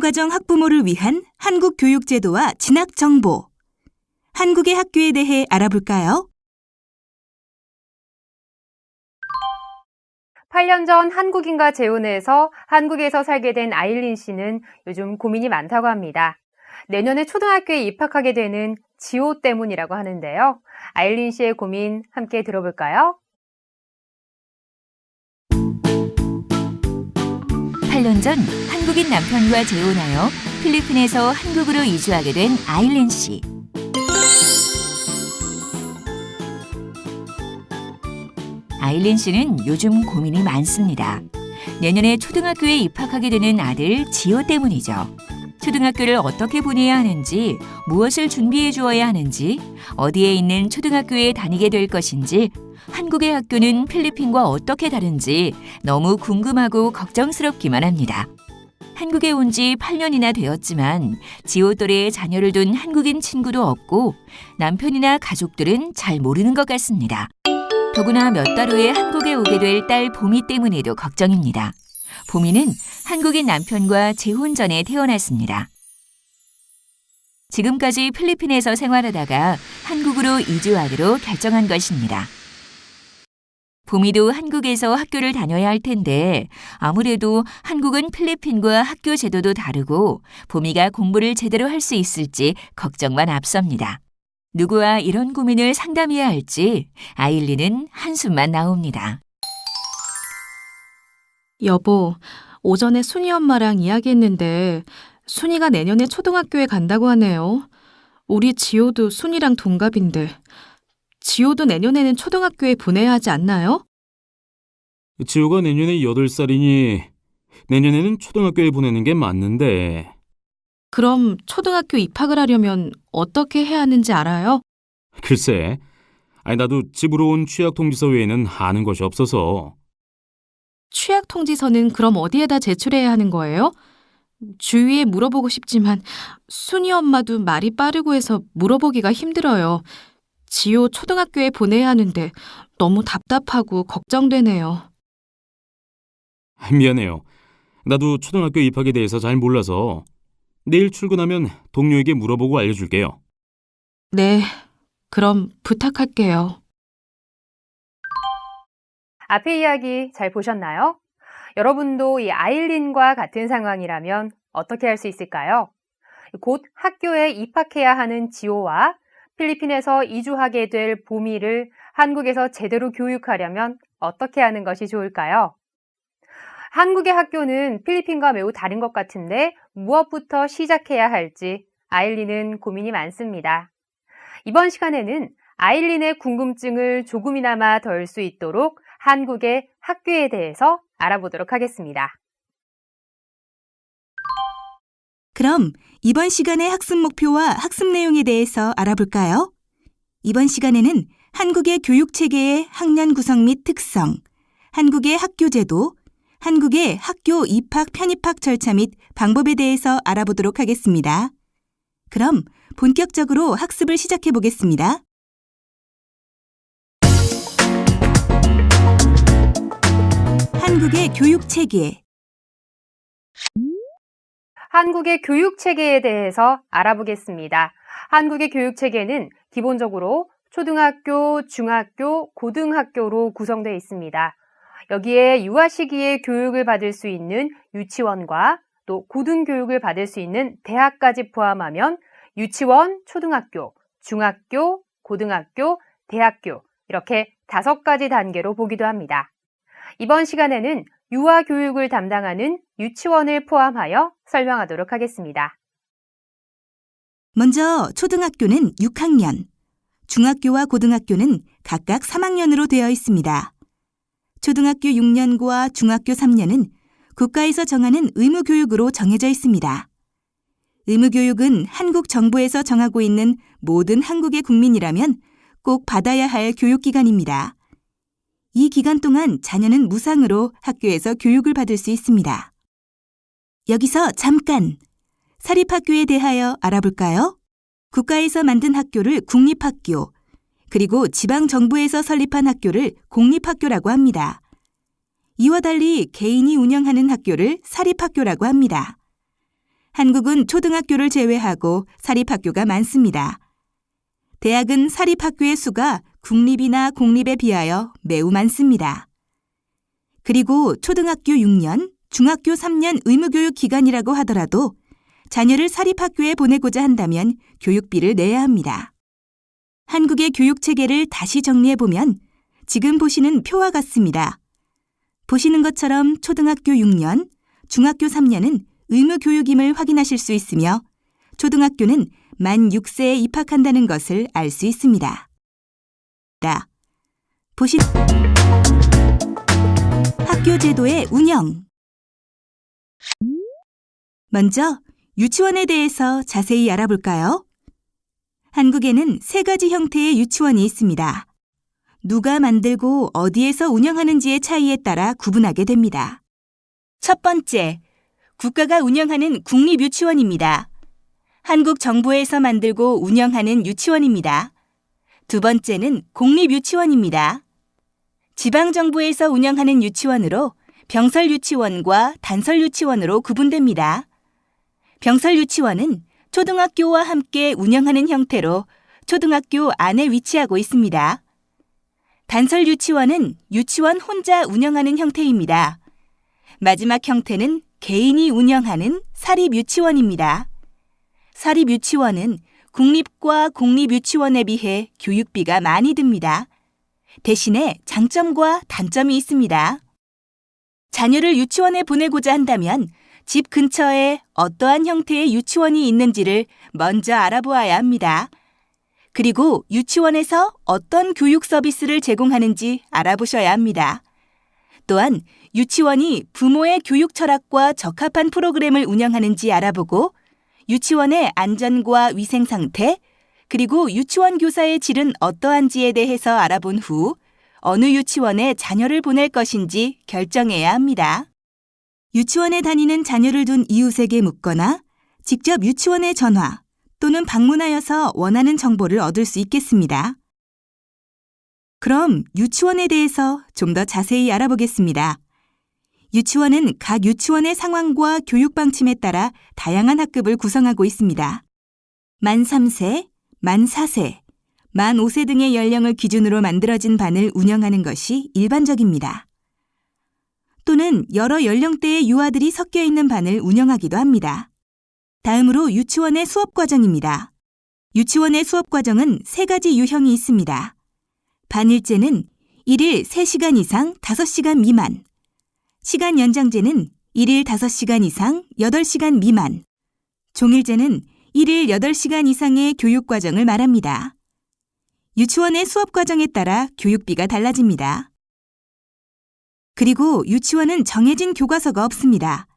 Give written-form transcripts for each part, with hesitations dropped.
중고과정 학부모를 위한 한국 교육제도와 진학 정보. 한국의 학교에 대해 알아볼까요? 8년 전 한국인과 재혼해서 한국에서 살게 된 아일린 씨는 요즘 고민이 많다고 합니다. 내년에 초등학교에 입학하게 되는 지호 때문이라고 하는데요. 아일린 씨의 고민 함께 들어볼까요? 8년 전 한국인 남편과 재혼하여 필리핀에서 한국으로 이주하게 된 아일린 씨. 아일린 씨는 요즘 고민이 많습니다. 내년에 초등학교에 입학하게 되는 아들 지호 때문이죠. 초등학교를 어떻게 보내야 하는지, 무엇을 준비해 주어야 하는지, 어디에 있는 초등학교에 다니게 될 것인지, 한국의 학교는 필리핀과 어떻게 다른지 너무 궁금하고 걱정스럽기만 합니다. 한국에 온 지 8년이나 되었지만 지호 또래의 자녀를 둔 한국인 친구도 없고 남편이나 가족들은 잘 모르는 것 같습니다. 더구나 몇 달 후에 한국에 오게 될 딸 보미 때문에도 걱정입니다. 보미는 한국인 남편과 재혼 전에 태어났습니다. 지금까지 필리핀에서 생활하다가 한국으로 이주하기로 결정한 것입니다. 보미도 한국에서 학교를 다녀야 할 텐데 아무래도 한국은 필리핀과 학교 제도도 다르고 보미가 공부를 제대로 할 수 있을지 걱정만 앞섭니다. 누구와 이런 고민을 상담해야 할지 아일린은 한숨만 나옵니다. 여보, 오전에 순이 엄마랑 이야기했는데 순이가 내년에 초등학교에 간다고 하네요. 우리 지호도 순이랑 동갑인데 지호도 내년에는 초등학교에 보내야 하지 않나요? 지호가 내년에 8살이니 내년에는 초등학교에 보내는 게 맞는데. 그럼 초등학교 입학을 하려면 어떻게 해야 하는지 알아요? 글쎄, 나도 집으로 온 취약 통지서 외에는 아는 것이 없어서. 취약 통지서는 그럼 어디에다 제출해야 하는 거예요? 주위에 물어보고 싶지만 순이 엄마도 말이 빠르고 해서 물어보기가 힘들어요. 지호 초등학교에 보내야 하는데 너무 답답하고 걱정되네요. 미안해요. 나도 초등학교 입학에 대해서 잘 몰라서 내일 출근하면 동료에게 물어보고 알려줄게요. 네, 그럼 부탁할게요. 앞의 이야기 잘 보셨나요? 여러분도 이 아일린과 같은 상황이라면 어떻게 할 수 있을까요? 곧 학교에 입학해야 하는 지호와 필리핀에서 이주하게 될 보미를 한국에서 제대로 교육하려면 어떻게 하는 것이 좋을까요? 한국의 학교는 필리핀과 매우 다른 것 같은데 무엇부터 시작해야 할지 아일린은 고민이 많습니다. 이번 시간에는 아일린의 궁금증을 조금이나마 덜 수 있도록 한국의 학교에 대해서 알아보도록 하겠습니다. 그럼 이번 시간의 학습 목표와 학습 내용에 대해서 알아볼까요? 이번 시간에는 한국의 교육체계의 학년 구성 및 특성, 한국의 학교 제도, 한국의 학교 입학 편입학 절차 및 방법에 대해서 알아보도록 하겠습니다. 그럼 본격적으로 학습을 시작해 보겠습니다. 한국의 교육체계. 한국의 교육체계에 대해서 알아보겠습니다. 한국의 교육체계는 기본적으로 초등학교, 중학교, 고등학교로 구성되어 있습니다. 여기에 유아 시기에 교육을 받을 수 있는 유치원과 또 고등교육을 받을 수 있는 대학까지 포함하면 유치원, 초등학교, 중학교, 고등학교, 대학교 이렇게 5가지 단계로 보기도 합니다. 이번 시간에는 유아 교육을 담당하는 유치원을 포함하여 설명하도록 하겠습니다. 먼저 초등학교는 6학년, 중학교와 고등학교는 각각 3학년으로 되어 있습니다. 초등학교 6년과 중학교 3년은 국가에서 정하는 의무교육으로 정해져 있습니다. 의무교육은 한국 정부에서 정하고 있는 모든 한국의 국민이라면 꼭 받아야 할 교육기관입니다. 이 기간 동안 자녀는 무상으로 학교에서 교육을 받을 수 있습니다. 여기서 잠깐 사립학교에 대하여 알아볼까요? 국가에서 만든 학교를 국립학교, 그리고 지방정부에서 설립한 학교를 공립학교라고 합니다. 이와 달리 개인이 운영하는 학교를 사립학교라고 합니다. 한국은 초등학교를 제외하고 사립학교가 많습니다. 대학은 사립학교의 수가 국립이나 공립에 비하여 매우 많습니다. 그리고 초등학교 6년, 중학교 3년 의무교육 기간이라고 하더라도 자녀를 사립학교에 보내고자 한다면 교육비를 내야 합니다. 한국의 교육체계를 다시 정리해보면 지금 보시는 표와 같습니다. 보시는 것처럼 초등학교 6년, 중학교 3년은 의무교육임을 확인하실 수 있으며 초등학교는 만 6세에 입학한다는 것을 알 수 있습니다. 학교 제도의 운영. 먼저 유치원에 대해서 자세히 알아볼까요? 한국에는 3가지 형태의 유치원이 있습니다. 누가 만들고 어디에서 운영하는지의 차이에 따라 구분하게 됩니다. 첫 번째, 국가가 운영하는 국립유치원입니다. 한국 정부에서 만들고 운영하는 유치원입니다. 두 번째는 공립유치원입니다. 지방정부에서 운영하는 유치원으로 병설유치원과 단설유치원으로 구분됩니다. 병설유치원은 초등학교와 함께 운영하는 형태로 초등학교 안에 위치하고 있습니다. 단설유치원은 유치원 혼자 운영하는 형태입니다. 마지막 형태는 개인이 운영하는 사립유치원입니다. 사립유치원은 국립과 공립유치원에 비해 교육비가 많이 듭니다. 대신에 장점과 단점이 있습니다. 자녀를 유치원에 보내고자 한다면 집 근처에 어떠한 형태의 유치원이 있는지를 먼저 알아보아야 합니다. 그리고 유치원에서 어떤 교육 서비스를 제공하는지 알아보셔야 합니다. 또한 유치원이 부모의 교육 철학과 적합한 프로그램을 운영하는지 알아보고 유치원의 안전과 위생 상태, 그리고 유치원 교사의 질은 어떠한지에 대해서 알아본 후 어느 유치원에 자녀를 보낼 것인지 결정해야 합니다. 유치원에 다니는 자녀를 둔 이웃에게 묻거나 직접 유치원에 전화 또는 방문하여서 원하는 정보를 얻을 수 있겠습니다. 그럼 유치원에 대해서 좀 더 자세히 알아보겠습니다. 유치원은 각 유치원의 상황과 교육 방침에 따라 다양한 학급을 구성하고 있습니다. 만 3세, 만 4세, 만 5세 등의 연령을 기준으로 만들어진 반을 운영하는 것이 일반적입니다. 또는 여러 연령대의 유아들이 섞여 있는 반을 운영하기도 합니다. 다음으로 유치원의 수업 과정입니다. 유치원의 수업 과정은 3가지 유형이 있습니다. 반일제는 1일 3시간 이상 5시간 미만, 시간 연장제는 1일 5시간 이상 8시간 미만, 종일제는 1일 8시간 이상의 교육 과정을 말합니다. 유치원의 수업 과정에 따라 교육비가 달라집니다. 그리고 유치원은 정해진 교과서가 없습니다.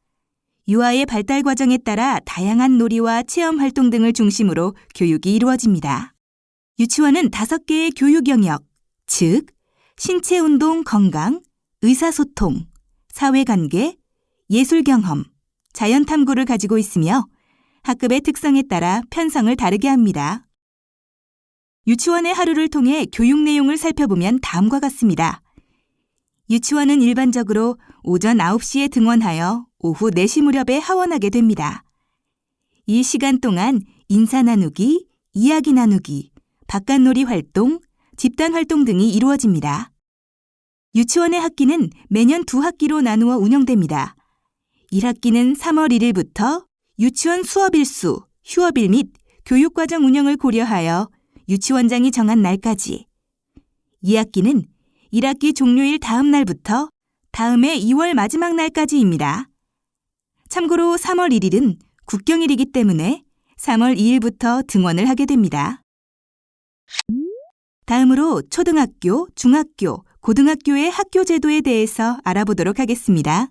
유아의 발달 과정에 따라 다양한 놀이와 체험 활동 등을 중심으로 교육이 이루어집니다. 유치원은 5개의 교육 영역, 즉 신체 운동 건강, 의사소통, 사회관계, 예술경험, 자연탐구를 가지고 있으며 학급의 특성에 따라 편성을 다르게 합니다. 유치원의 하루를 통해 교육 내용을 살펴보면 다음과 같습니다. 유치원은 일반적으로 오전 9시에 등원하여 오후 4시 무렵에 하원하게 됩니다. 이 시간 동안 인사 나누기, 이야기 나누기, 바깥놀이 활동, 집단 활동 등이 이루어집니다. 유치원의 학기는 매년 2학기로 나누어 운영됩니다. 1학기는 3월 1일부터 유치원 수업일수, 휴업일 및 교육과정 운영을 고려하여 유치원장이 정한 날까지, 2학기는 1학기 종료일 다음 날부터 다음해 2월 마지막 날까지입니다. 참고로 3월 1일은 국경일이기 때문에 3월 2일부터 등원을 하게 됩니다. 다음으로 초등학교, 중학교, 고등학교의 학교 제도에 대해서 알아보도록 하겠습니다.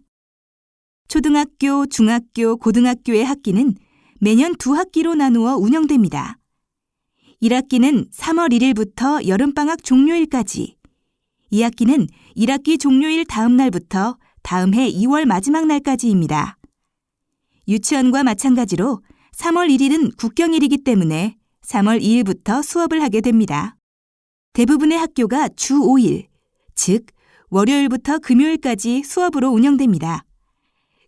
초등학교, 중학교, 고등학교의 학기는 매년 2학기로 나누어 운영됩니다. 1학기는 3월 1일부터 여름방학 종료일까지, 2학기는 1학기 종료일 다음 날부터 다음 해 2월 마지막 날까지입니다. 유치원과 마찬가지로 3월 1일은 국경일이기 때문에 3월 2일부터 수업을 하게 됩니다. 대부분의 학교가 주 5일, 즉 월요일부터 금요일까지 수업으로 운영됩니다.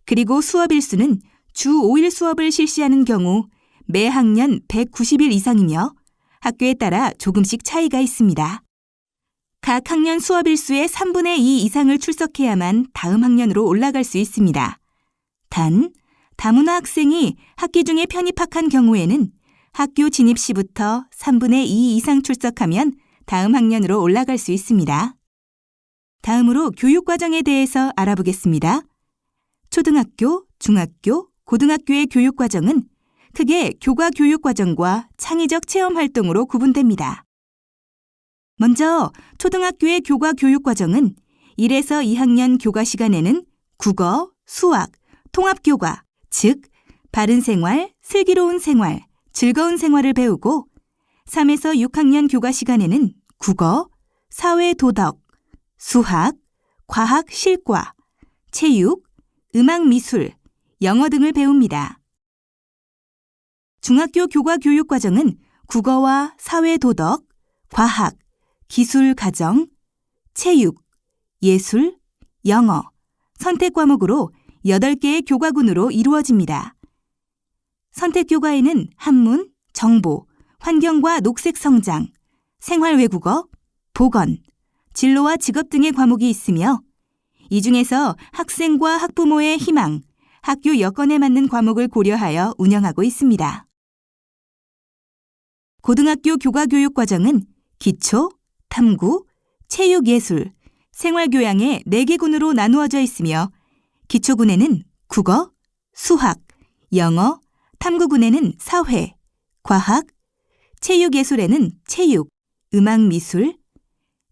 그리고 수업 일수는 주 5일 수업을 실시하는 경우 매 학년 190일 이상이며 학교에 따라 조금씩 차이가 있습니다. 각 학년 수업 일수의 3분의 2 이상을 출석해야만 다음 학년으로 올라갈 수 있습니다. 단, 다문화 학생이 학기 중에 편입학한 경우에는 학교 진입 시부터 3분의 2 이상 출석하면 다음 학년으로 올라갈 수 있습니다. 다음으로 교육과정에 대해서 알아보겠습니다. 초등학교, 중학교, 고등학교의 교육과정은 크게 교과 교육과정과 창의적 체험활동으로 구분됩니다. 먼저 초등학교의 교과 교육과정은 1에서 2학년 교과 시간에는 국어, 수학, 통합교과, 즉 바른 생활, 슬기로운 생활, 즐거운 생활을 배우고 3에서 6학년 교과 시간에는 국어, 사회 도덕, 수학, 과학 실과, 체육, 음악 미술, 영어 등을 배웁니다. 중학교 교과 교육과정은 국어와 사회 도덕, 과학, 기술 가정, 체육, 예술, 영어, 선택 과목으로 8개의 교과군으로 이루어집니다. 선택 교과에는 한문, 정보, 환경과 녹색 성장, 생활 외국어, 보건, 진로와 직업 등의 과목이 있으며 이 중에서 학생과 학부모의 희망, 학교 여건에 맞는 과목을 고려하여 운영하고 있습니다. 고등학교 교과교육과정은 기초, 탐구, 체육예술, 생활교양의 4개 군으로 나누어져 있으며 기초군에는 국어, 수학, 영어, 탐구군에는 사회, 과학, 체육예술에는 체육, 음악미술,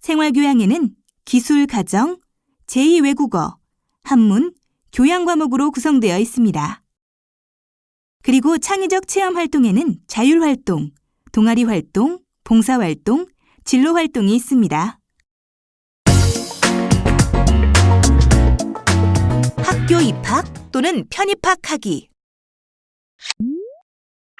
생활교양에는 기술 가정, 제2외국어, 한문, 교양 과목으로 구성되어 있습니다. 그리고 창의적 체험활동에는 자율활동, 동아리활동, 봉사활동, 진로활동이 있습니다. 학교 입학 또는 편입학하기.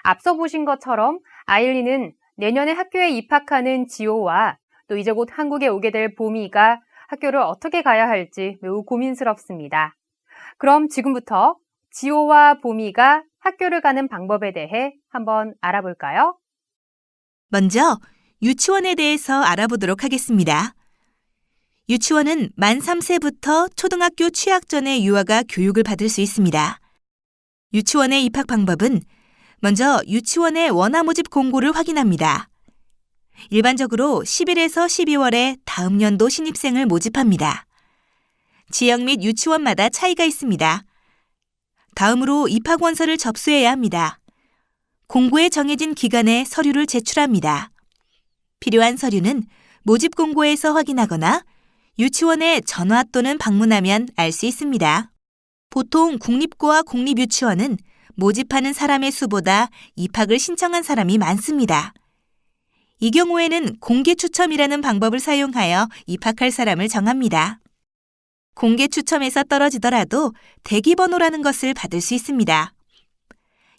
앞서 보신 것처럼 아일린은 내년에 학교에 입학하는 지호와 또 이제 곧 한국에 오게 될 보미가 학교를 어떻게 가야 할지 매우 고민스럽습니다. 그럼 지금부터 지호와 보미가 학교를 가는 방법에 대해 한번 알아볼까요? 먼저 유치원에 대해서 알아보도록 하겠습니다. 유치원은 만 3세부터 초등학교 취학 전에 유아가 교육을 받을 수 있습니다. 유치원의 입학 방법은 먼저 유치원의 원화 모집 공고를 확인합니다. 일반적으로 10일에서 12월에 다음 연도 신입생을 모집합니다. 지역 및 유치원마다 차이가 있습니다. 다음으로 입학 원서를 접수해야 합니다. 공고에 정해진 기간에 서류를 제출합니다. 필요한 서류는 모집 공고에서 확인하거나 유치원에 전화 또는 방문하면 알 수 있습니다. 보통 국립고와 공립유치원은 모집하는 사람의 수보다 입학을 신청한 사람이 많습니다. 이 경우에는 공개 추첨이라는 방법을 사용하여 입학할 사람을 정합니다. 공개 추첨에서 떨어지더라도 대기번호라는 것을 받을 수 있습니다.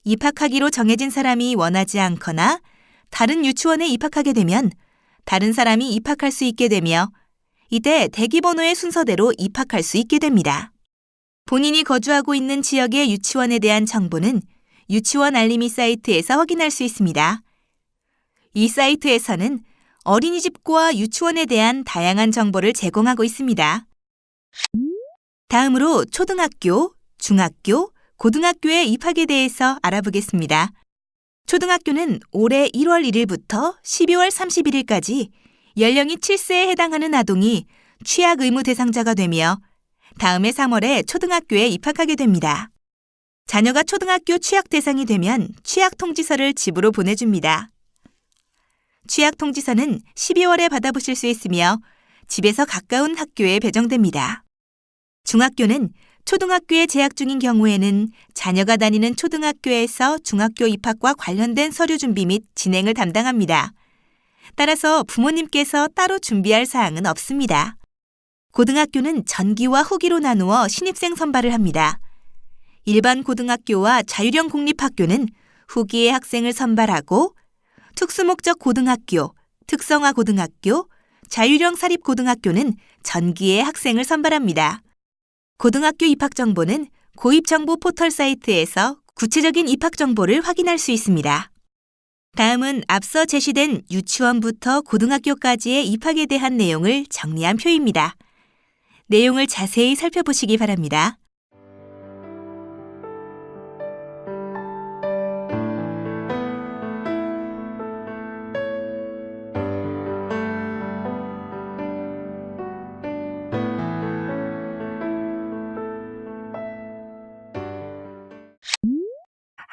입학하기로 정해진 사람이 원하지 않거나 다른 유치원에 입학하게 되면 다른 사람이 입학할 수 있게 되며 이때 대기번호의 순서대로 입학할 수 있게 됩니다. 본인이 거주하고 있는 지역의 유치원에 대한 정보는 유치원 알림이 사이트에서 확인할 수 있습니다. 이 사이트에서는 어린이집과 유치원에 대한 다양한 정보를 제공하고 있습니다. 다음으로 초등학교, 중학교, 고등학교의 입학에 대해서 알아보겠습니다. 초등학교는 올해 1월 1일부터 12월 31일까지 연령이 7세에 해당하는 아동이 취약 의무 대상자가 되며 다음해 3월에 초등학교에 입학하게 됩니다. 자녀가 초등학교 취약 대상이 되면 취약 통지서를 집으로 보내줍니다. 취약 통지서는 12월에 받아보실 수 있으며 집에서 가까운 학교에 배정됩니다. 중학교는 초등학교에 재학 중인 경우에는 자녀가 다니는 초등학교에서 중학교 입학과 관련된 서류 준비 및 진행을 담당합니다. 따라서 부모님께서 따로 준비할 사항은 없습니다. 고등학교는 전기와 후기로 나누어 신입생 선발을 합니다. 일반 고등학교와 자율형 공립학교는 후기의 학생을 선발하고 특수목적 고등학교, 특성화 고등학교, 자율형 사립고등학교는 전기의 학생을 선발합니다. 고등학교 입학 정보는 고입정보 포털 사이트에서 구체적인 입학 정보를 확인할 수 있습니다. 다음은 앞서 제시된 유치원부터 고등학교까지의 입학에 대한 내용을 정리한 표입니다. 내용을 자세히 살펴보시기 바랍니다.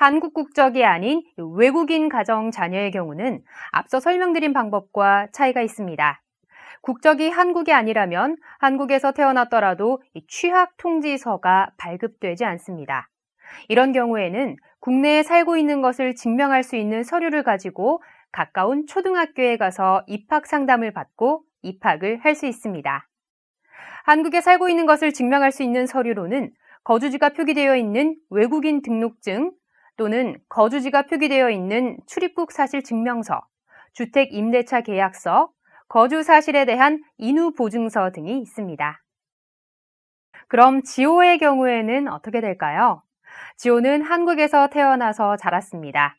한국 국적이 아닌 외국인 가정 자녀의 경우는 앞서 설명드린 방법과 차이가 있습니다. 국적이 한국이 아니라면 한국에서 태어났더라도 취학 통지서가 발급되지 않습니다. 이런 경우에는 국내에 살고 있는 것을 증명할 수 있는 서류를 가지고 가까운 초등학교에 가서 입학 상담을 받고 입학을 할 수 있습니다. 한국에 살고 있는 것을 증명할 수 있는 서류로는 거주지가 표기되어 있는 외국인 등록증 또는 거주지가 표기되어 있는 출입국 사실 증명서, 주택 임대차 계약서, 거주 사실에 대한 인후 보증서 등이 있습니다. 그럼 지호의 경우에는 어떻게 될까요? 지호는 한국에서 태어나서 자랐습니다.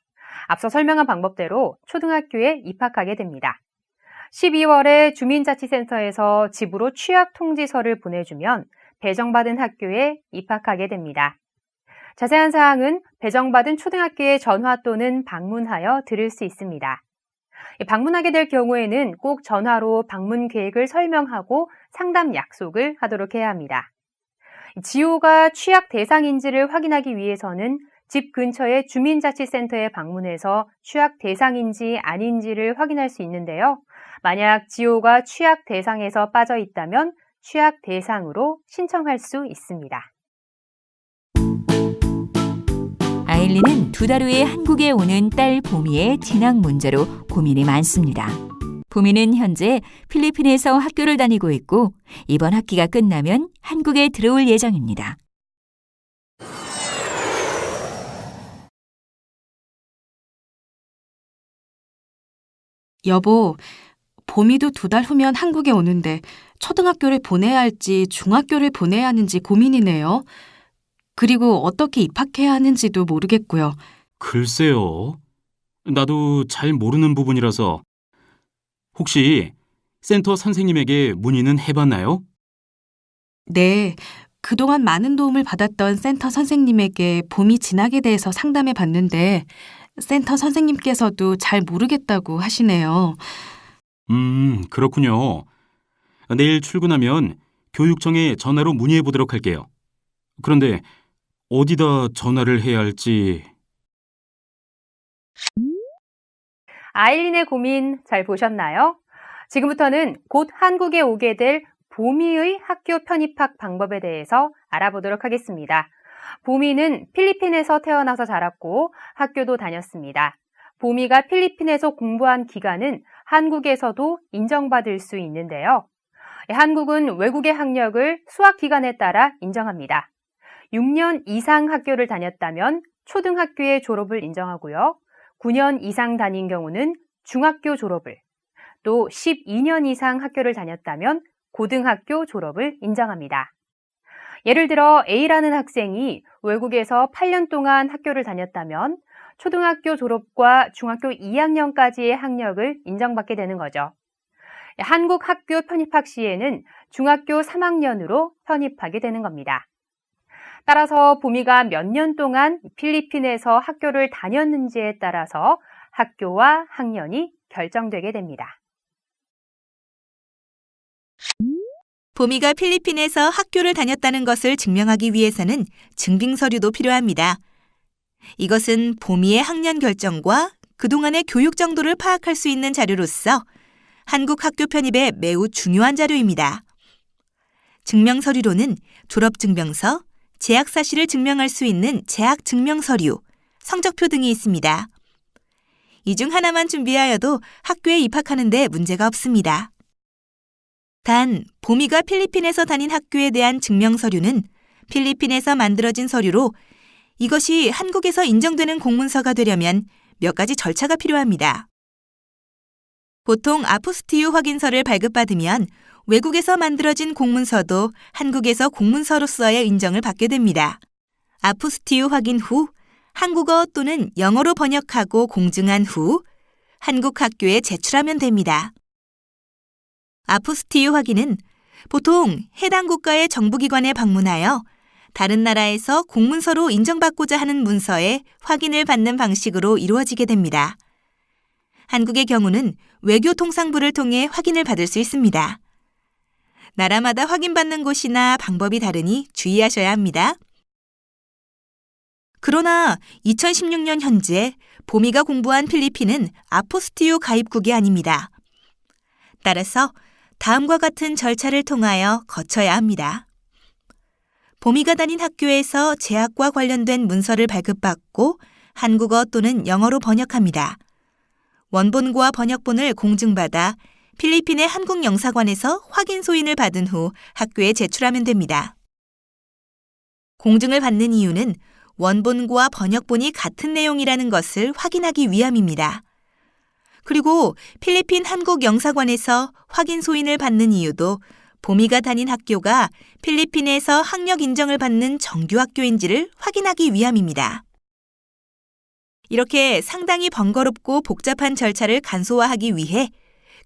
앞서 설명한 방법대로 초등학교에 입학하게 됩니다. 12월에 주민자치센터에서 집으로 취학 통지서를 보내주면 배정받은 학교에 입학하게 됩니다. 자세한 사항은 배정받은 초등학교에 전화 또는 방문하여 들을 수 있습니다. 방문하게 될 경우에는 꼭 전화로 방문 계획을 설명하고 상담 약속을 하도록 해야 합니다. 지호가 취약 대상인지를 확인하기 위해서는 집 근처의 주민자치센터에 방문해서 취약 대상인지 아닌지를 확인할 수 있는데요. 만약 지호가 취약 대상에서 빠져 있다면 취약 대상으로 신청할 수 있습니다. 아일린은 2달 후에 한국에 오는 딸 보미의 진학 문제로 고민이 많습니다. 보미는 현재 필리핀에서 학교를 다니고 있고 이번 학기가 끝나면 한국에 들어올 예정입니다. 여보, 봄이도 2달 후면 한국에 오는데 초등학교를 보내야 할지 중학교를 보내야 하는지 고민이네요. 그리고 어떻게 입학해야 하는지도 모르겠고요. 글쎄요. 나도 잘 모르는 부분이라서 혹시 센터 선생님에게 문의는 해봤나요? 네, 그동안 많은 도움을 받았던 센터 선생님에게 봄이 진학에 대해서 상담해 봤는데 센터 선생님께서도 잘 모르겠다고 하시네요. 그렇군요. 내일 출근하면 교육청에 전화로 문의해 보도록 할게요. 그런데 어디다 전화를 해야 할지... 아일린의 고민 잘 보셨나요? 지금부터는 곧 한국에 오게 될 보미의 학교 편입학 방법에 대해서 알아보도록 하겠습니다. 보미는 필리핀에서 태어나서 자랐고 학교도 다녔습니다. 보미가 필리핀에서 공부한 기간은 한국에서도 인정받을 수 있는데요. 한국은 외국의 학력을 수학 기간에 따라 인정합니다. 6년 이상 학교를 다녔다면 초등학교의 졸업을 인정하고요. 9년 이상 다닌 경우는 중학교 졸업을, 또 12년 이상 학교를 다녔다면 고등학교 졸업을 인정합니다. 예를 들어 A라는 학생이 외국에서 8년 동안 학교를 다녔다면 초등학교 졸업과 중학교 2학년까지의 학력을 인정받게 되는 거죠. 한국 학교 편입학 시에는 중학교 3학년으로 편입하게 되는 겁니다. 따라서 보미가 몇 년 동안 필리핀에서 학교를 다녔는지에 따라서 학교와 학년이 결정되게 됩니다. 보미가 필리핀에서 학교를 다녔다는 것을 증명하기 위해서는 증빙서류도 필요합니다. 이것은 보미의 학년 결정과 그동안의 교육 정도를 파악할 수 있는 자료로서 한국 학교 편입에 매우 중요한 자료입니다. 증명서류로는 졸업증명서, 재학사실을 증명할 수 있는 재학증명서류, 성적표 등이 있습니다. 이 중 하나만 준비하여도 학교에 입학하는 데 문제가 없습니다. 단, 보미가 필리핀에서 다닌 학교에 대한 증명서류는 필리핀에서 만들어진 서류로 이것이 한국에서 인정되는 공문서가 되려면 몇 가지 절차가 필요합니다. 보통 아포스티유 확인서를 발급받으면 외국에서 만들어진 공문서도 한국에서 공문서로서의 인정을 받게 됩니다. 아포스티유 확인 후 한국어 또는 영어로 번역하고 공증한 후 한국 학교에 제출하면 됩니다. 아포스티유 확인은 보통 해당 국가의 정부기관에 방문하여 다른 나라에서 공문서로 인정받고자 하는 문서에 확인을 받는 방식으로 이루어지게 됩니다. 한국의 경우는 외교통상부를 통해 확인을 받을 수 있습니다. 나라마다 확인받는 곳이나 방법이 다르니 주의하셔야 합니다. 그러나 2016년 현재 보미가 공부한 필리핀은 아포스티유 가입국이 아닙니다. 따라서 다음과 같은 절차를 통하여 거쳐야 합니다. 보미가 다닌 학교에서 재학과 관련된 문서를 발급받고 한국어 또는 영어로 번역합니다. 원본과 번역본을 공증받아 필리핀의 한국영사관에서 확인 소인을 받은 후 학교에 제출하면 됩니다. 공증을 받는 이유는 원본과 번역본이 같은 내용이라는 것을 확인하기 위함입니다. 그리고 필리핀 한국영사관에서 확인 소인을 받는 이유도 보미가 다닌 학교가 필리핀에서 학력 인정을 받는 정규 학교인지를 확인하기 위함입니다. 이렇게 상당히 번거롭고 복잡한 절차를 간소화하기 위해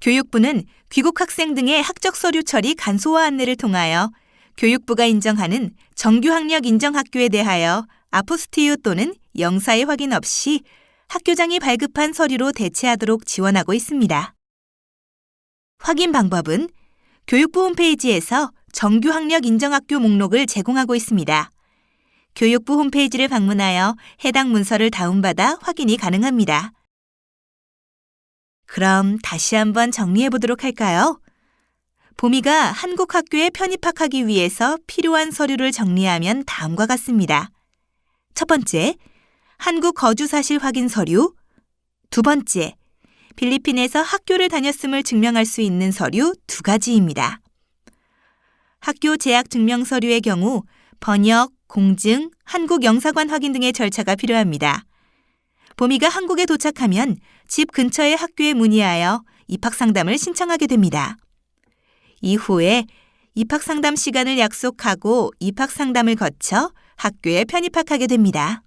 교육부는 귀국 학생 등의 학적 서류 처리 간소화 안내를 통하여 교육부가 인정하는 정규 학력 인정 학교에 대하여 아포스티유 또는 영사의 확인 없이 학교장이 발급한 서류로 대체하도록 지원하고 있습니다. 확인 방법은 교육부 홈페이지에서 정규 학력 인정 학교 목록을 제공하고 있습니다. 교육부 홈페이지를 방문하여 해당 문서를 다운받아 확인이 가능합니다. 그럼 다시 한번 정리해 보도록 할까요? 보미가 한국 학교에 편입학하기 위해서 필요한 서류를 정리하면 다음과 같습니다. 첫 번째, 한국 거주 사실 확인 서류. 두 번째, 필리핀에서 학교를 다녔음을 증명할 수 있는 서류 2가지입니다. 학교 재학 증명 서류의 경우 번역, 공증, 한국 영사관 확인 등의 절차가 필요합니다. 보미가 한국에 도착하면 집 근처의 학교에 문의하여 입학 상담을 신청하게 됩니다. 이후에 입학 상담 시간을 약속하고 입학 상담을 거쳐 학교에 편입학하게 됩니다.